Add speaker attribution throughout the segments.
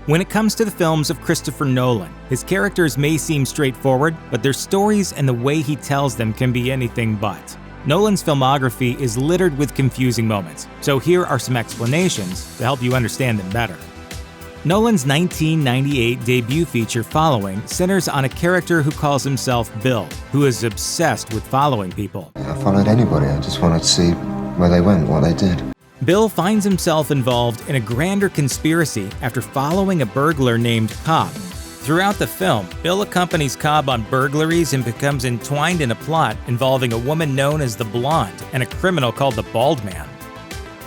Speaker 1: When it comes to the films of Christopher Nolan, his characters may seem straightforward, but their stories and the way he tells them can be anything but. Nolan's filmography is littered with confusing moments, so here are some explanations to help you understand them better. Nolan's 1998 debut feature Following centers on a character who calls himself Bill, who is obsessed with following people.
Speaker 2: I followed anybody, I just wanted to see where they went, what they did.
Speaker 1: Bill finds himself involved in a grander conspiracy after following a burglar named Cobb. Throughout the film, Bill accompanies Cobb on burglaries and becomes entwined in a plot involving a woman known as the Blonde and a criminal called the Bald Man.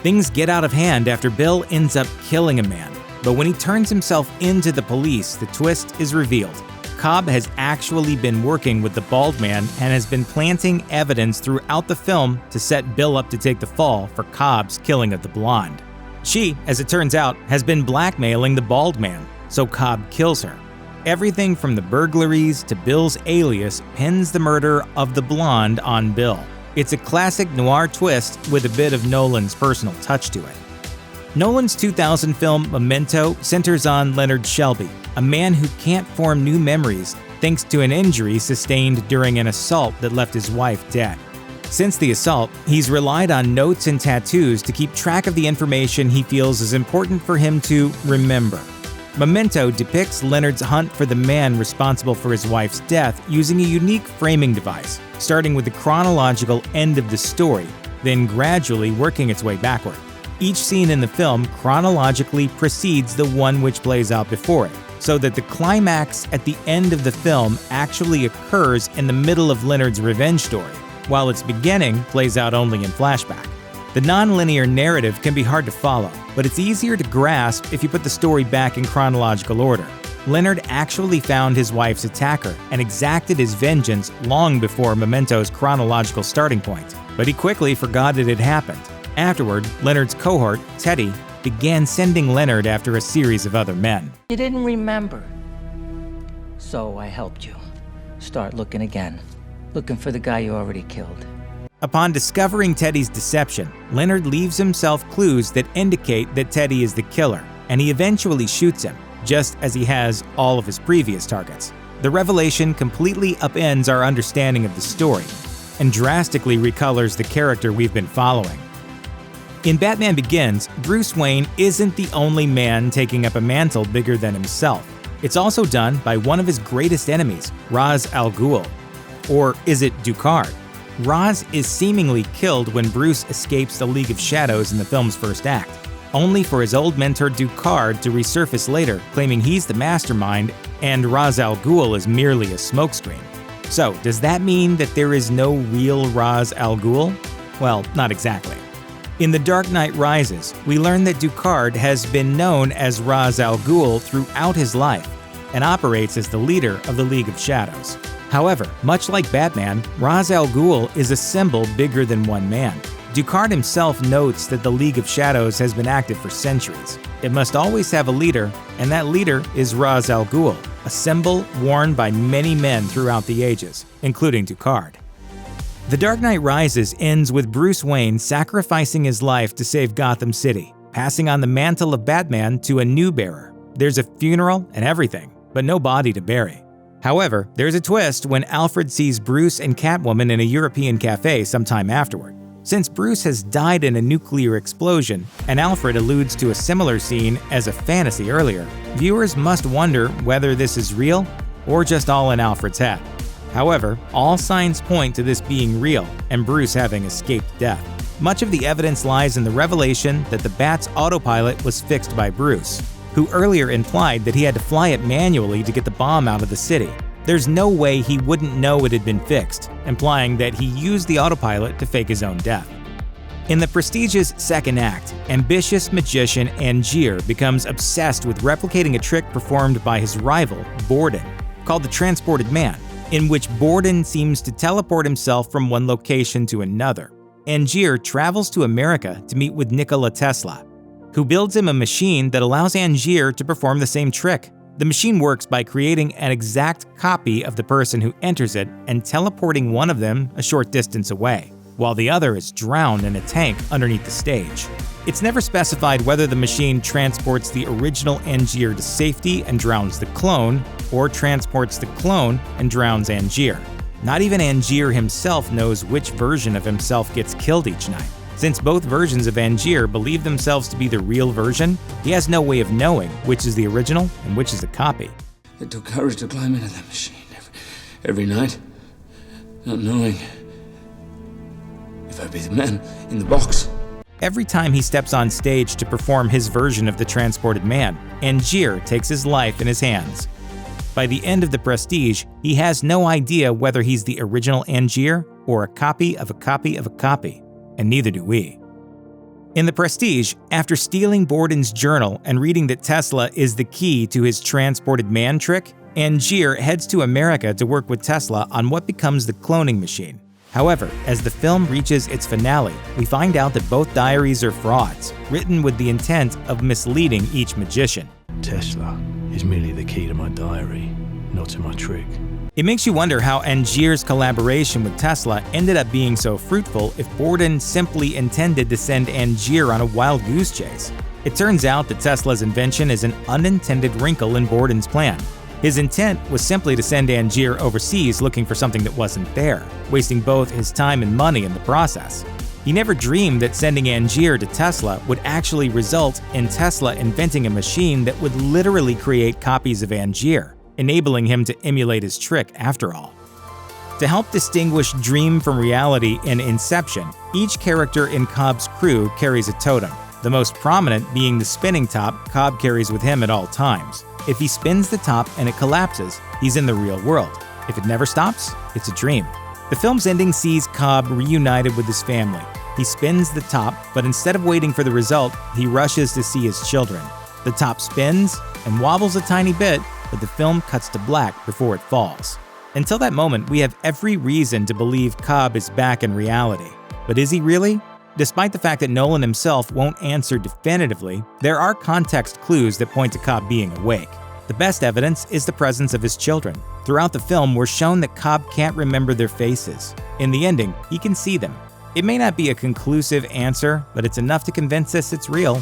Speaker 1: Things get out of hand after Bill ends up killing a man, but when he turns himself into the police, the twist is revealed. Cobb has actually been working with the Bald Man and has been planting evidence throughout the film to set Bill up to take the fall for Cobb's killing of the Blonde. She, as it turns out, has been blackmailing the Bald Man, so Cobb kills her. Everything from the burglaries to Bill's alias pins the murder of the Blonde on Bill. It's a classic noir twist with a bit of Nolan's personal touch to it. Nolan's 2000 film Memento centers on Leonard Shelby, a man who can't form new memories thanks to an injury sustained during an assault that left his wife dead. Since the assault, he's relied on notes and tattoos to keep track of the information he feels is important for him to remember. Memento depicts Leonard's hunt for the man responsible for his wife's death using a unique framing device, starting with the chronological end of the story, then gradually working its way backward. Each scene in the film chronologically precedes the one which plays out before it, so that the climax at the end of the film actually occurs in the middle of Leonard's revenge story, while its beginning plays out only in flashback. The non-linear narrative can be hard to follow, but it's easier to grasp if you put the story back in chronological order. Leonard actually found his wife's attacker and exacted his vengeance long before Memento's chronological starting point, but he quickly forgot it had happened. Afterward, Leonard's cohort, Teddy, began sending Leonard after a series of other men.
Speaker 3: You didn't remember, so I helped you. Start looking again, looking for the guy you already killed.
Speaker 1: Upon discovering Teddy's deception, Leonard leaves himself clues that indicate that Teddy is the killer, and he eventually shoots him, just as he has all of his previous targets. The revelation completely upends our understanding of the story, and drastically recolors the character we've been following. In Batman Begins, Bruce Wayne isn't the only man taking up a mantle bigger than himself. It's also done by one of his greatest enemies, Ra's al Ghul. Or is it Dunkirk? Ra's is seemingly killed when Bruce escapes the League of Shadows in the film's first act, only for his old mentor Dunkirk to resurface later, claiming he's the mastermind and Ra's al Ghul is merely a smokescreen. So, does that mean that there is no real Ra's al Ghul? Well, not exactly. In The Dark Knight Rises, we learn that Dunkirk has been known as Ra's al Ghul throughout his life and operates as the leader of the League of Shadows. However, much like Batman, Ra's al Ghul is a symbol bigger than one man. Dunkirk himself notes that the League of Shadows has been active for centuries. It must always have a leader, and that leader is Ra's al Ghul, a symbol worn by many men throughout the ages, including Dunkirk. The Dark Knight Rises ends with Bruce Wayne sacrificing his life to save Gotham City, passing on the mantle of Batman to a new bearer. There's a funeral and everything, but no body to bury. However, there's a twist when Alfred sees Bruce and Catwoman in a European cafe sometime afterward. Since Bruce has died in a nuclear explosion, and Alfred alludes to a similar scene as a fantasy earlier, viewers must wonder whether this is real or just all in Alfred's head. However, all signs point to this being real and Bruce having escaped death. Much of the evidence lies in the revelation that the Bat's autopilot was fixed by Bruce, who earlier implied that he had to fly it manually to get the bomb out of the city. There's no way he wouldn't know it had been fixed, implying that he used the autopilot to fake his own death. In the prestigious second act, ambitious magician Angier becomes obsessed with replicating a trick performed by his rival, Borden, called the Transported Man, in which Borden seems to teleport himself from one location to another. Angier travels to America to meet with Nikola Tesla, who builds him a machine that allows Angier to perform the same trick. The machine works by creating an exact copy of the person who enters it and teleporting one of them a short distance away. while the other is drowned in a tank underneath the stage. It's never specified whether the machine transports the original Angier to safety and drowns the clone, or transports the clone and drowns Angier. Not even Angier himself knows which version of himself gets killed each night. Since both versions of Angier believe themselves to be the real version, he has no way of knowing which is the original and which is a copy.
Speaker 4: It took courage to climb into that machine every night, not knowing if I'd be the man in the box.
Speaker 1: Every time he steps on stage to perform his version of the transported man, Angier takes his life in his hands. By the end of The Prestige, he has no idea whether he's the original Angier or a copy of a copy of a copy, and neither do we. In The Prestige, after stealing Borden's journal and reading that Tesla is the key to his transported man trick, Angier heads to America to work with Tesla on what becomes the cloning machine. However, as the film reaches its finale, we find out that both diaries are frauds, written with the intent of misleading each magician.
Speaker 5: Tesla is merely the key to my diary, not to my trick.
Speaker 1: It makes you wonder how Angier's collaboration with Tesla ended up being so fruitful if Borden simply intended to send Angier on a wild goose chase. It turns out that Tesla's invention is an unintended wrinkle in Borden's plan. His intent was simply to send Angier overseas looking for something that wasn't there, wasting both his time and money in the process. He never dreamed that sending Angier to Tesla would actually result in Tesla inventing a machine that would literally create copies of Angier, enabling him to emulate his trick after all. To help distinguish dream from reality in Inception, each character in Cobb's crew carries a totem, the most prominent being the spinning top Cobb carries with him at all times. If he spins the top and it collapses, he's in the real world. If it never stops, it's a dream. The film's ending sees Cobb reunited with his family. He spins the top, but instead of waiting for the result, he rushes to see his children. The top spins and wobbles a tiny bit, but the film cuts to black before it falls. Until that moment, we have every reason to believe Cobb is back in reality. But is he really? Despite the fact that Nolan himself won't answer definitively, there are context clues that point to Cobb being awake. The best evidence is the presence of his children. Throughout the film, we're shown that Cobb can't remember their faces. In the ending, he can see them. It may not be a conclusive answer, but it's enough to convince us it's real.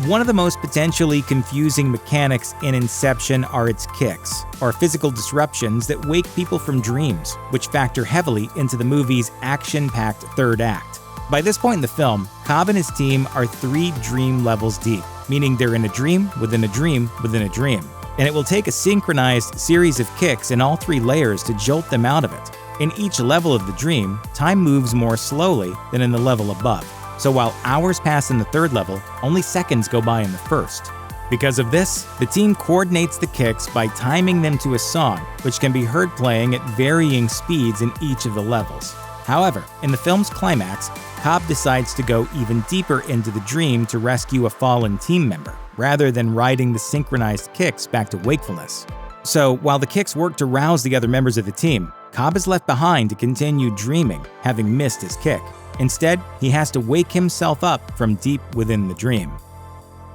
Speaker 1: One of the most potentially confusing mechanics in Inception are its kicks, or physical disruptions that wake people from dreams, which factor heavily into the movie's action-packed third act. By this point in the film, Cobb and his team are 3 dream levels deep, meaning they're in a dream within a dream within a dream. And it will take a synchronized series of kicks in all 3 layers to jolt them out of it. In each level of the dream, time moves more slowly than in the level above. So while hours pass in the 3rd level, only seconds go by in the 1st. Because of this, the team coordinates the kicks by timing them to a song, which can be heard playing at varying speeds in each of the levels. However, in the film's climax, Cobb decides to go even deeper into the dream to rescue a fallen team member, rather than riding the synchronized kicks back to wakefulness. So, while the kicks work to rouse the other members of the team, Cobb is left behind to continue dreaming, having missed his kick. Instead, he has to wake himself up from deep within the dream.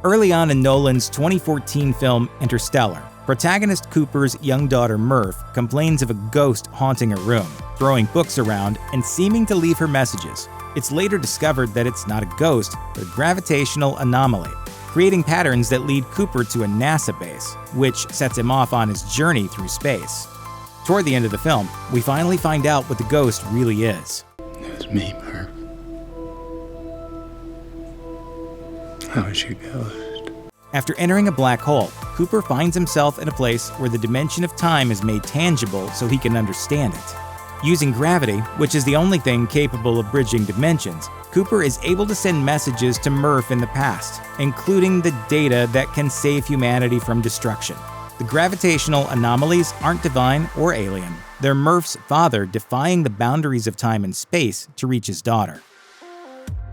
Speaker 1: Early on in Nolan's 2014 film Interstellar, protagonist Cooper's young daughter Murph complains of a ghost haunting her room, throwing books around and seeming to leave her messages. It's later discovered that it's not a ghost, but a gravitational anomaly, creating patterns that lead Cooper to a NASA base, which sets him off on his journey through space. Toward the end of the film, we finally find out what the ghost really is.
Speaker 4: It was me, Murph. I was your ghost.
Speaker 1: After entering a black hole, Cooper finds himself in a place where the dimension of time is made tangible so he can understand it. Using gravity, which is the only thing capable of bridging dimensions, Cooper is able to send messages to Murph in the past, including the data that can save humanity from destruction. The gravitational anomalies aren't divine or alien. They're Murph's father defying the boundaries of time and space to reach his daughter.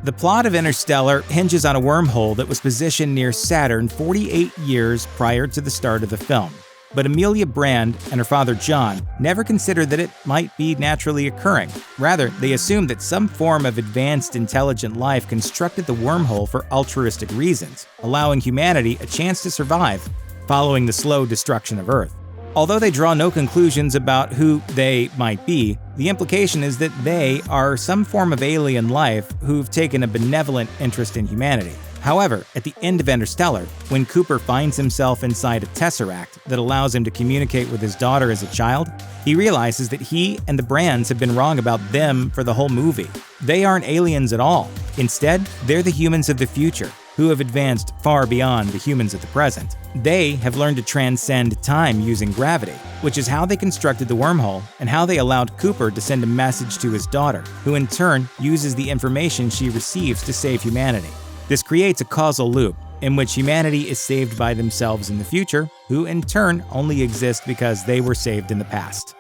Speaker 1: The plot of Interstellar hinges on a wormhole that was positioned near Saturn 48 years prior to the start of the film. But Amelia Brand and her father John never considered that it might be naturally occurring. Rather, they assumed that some form of advanced intelligent life constructed the wormhole for altruistic reasons, allowing humanity a chance to survive following the slow destruction of Earth. Although they draw no conclusions about who they might be, the implication is that they are some form of alien life who've taken a benevolent interest in humanity. However, at the end of Interstellar, when Cooper finds himself inside a tesseract that allows him to communicate with his daughter as a child, he realizes that he and the Brands have been wrong about them for the whole movie. They aren't aliens at all. Instead, they're the humans of the future, who have advanced far beyond the humans of the present. They have learned to transcend time using gravity, which is how they constructed the wormhole and how they allowed Cooper to send a message to his daughter, who in turn uses the information she receives to save humanity. This creates a causal loop in which humanity is saved by themselves in the future, who in turn only exist because they were saved in the past.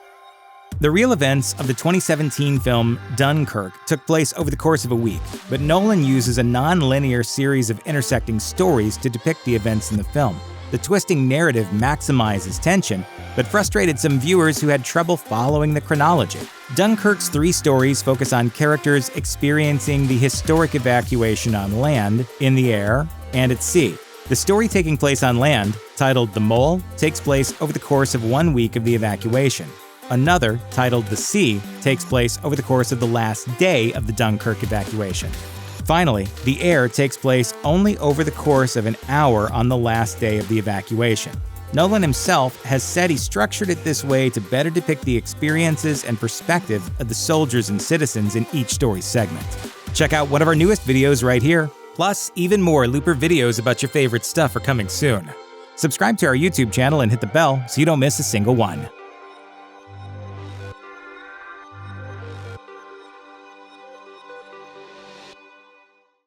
Speaker 1: The real events of the 2017 film Dunkirk took place over the course of a week, but Nolan uses a non-linear series of intersecting stories to depict the events in the film. The twisting narrative maximizes tension, but frustrated some viewers who had trouble following the chronology. Dunkirk's 3 stories focus on characters experiencing the historic evacuation on land, in the air, and at sea. The story taking place on land, titled The Mole, takes place over the course of 1 week of the evacuation. Another, titled The Sea, takes place over the course of the last day of the Dunkirk evacuation. Finally, The Air takes place only over the course of an hour on the last day of the evacuation. Nolan himself has said he structured it this way to better depict the experiences and perspective of the soldiers and citizens in each story segment. Check out one of our newest videos right here. Plus, even more Looper videos about your favorite stuff are coming soon. Subscribe to our YouTube channel and hit the bell so you don't miss a single one.